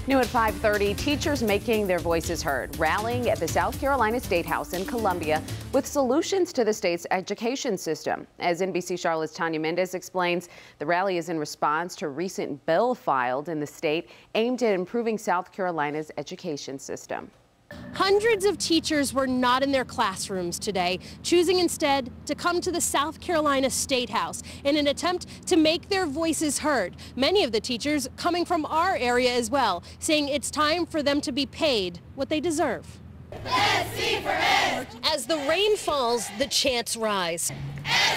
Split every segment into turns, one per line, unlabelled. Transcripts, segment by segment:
New at 5:30, teachers making their voices heard, rallying at the South Carolina State House in Columbia with solutions to the state's education system. As NBC Charlotte's Tanya Mendez explains, the rally is in response to a recent bill filed in the state aimed at improving South Carolina's education system.
Hundreds of teachers were not in their classrooms today, choosing instead to come to the South Carolina State House in an attempt to make their voices heard. Many of the teachers coming from our area as well, saying it's time for them to be paid what they deserve.
SC for Ed!
As the rain falls, the chants rise.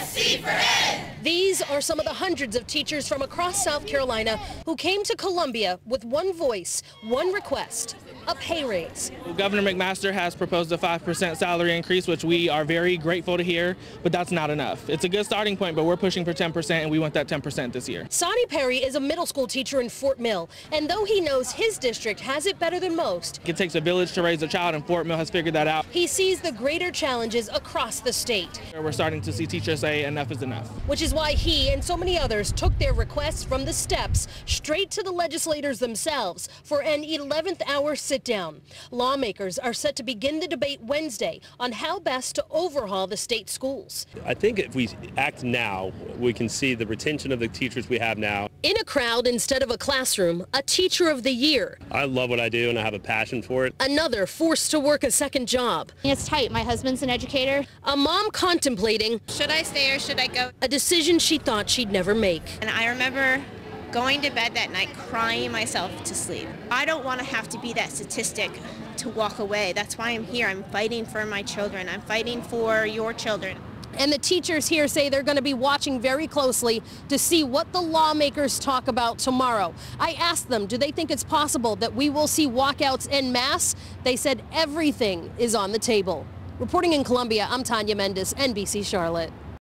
SC for Ed!
These are some of the hundreds of teachers from across South Carolina who came to Columbia with one voice, one request: a pay raise.
Governor McMaster has proposed a 5% salary increase, which we are very grateful to hear, but that's not enough. It's a good starting point, but we're pushing for 10%, and we want that 10% this year.
Sonny Perry is a middle school teacher in Fort Mill, and though he knows his district has it better than most,
It takes a village to raise a child, and Fort Mill has figured that out.
he sees the greater challenges across the state,
We're starting to see teachers say enough is enough.
which is why he and so many others took their requests from the steps straight to the legislators themselves for an 11th hour sit-down. Lawmakers are set to begin the debate Wednesday on how best to overhaul the state schools.
I think if we act now, we can see the retention of the teachers we have now.
In a crowd instead of a classroom, a Teacher of the Year.
I love what I do and I have a passion for it.
Another forced to work a second job.
It's tight. My husband's an educator.
A mom contemplating
Should I stay or should I go?
a decision she thought she'd never make.
And I remember going to bed that night crying myself to sleep. I don't want to have to be that statistic to walk away. That's why I'm here. I'm fighting for my children. I'm fighting for your children.
And the teachers here say they're going to be watching very closely to see what the lawmakers talk about tomorrow. I asked them, do they think it's possible that we will see walkouts en masse? They said everything is on the table. Reporting in Columbia, I'm Tanya Mendez, NBC Charlotte.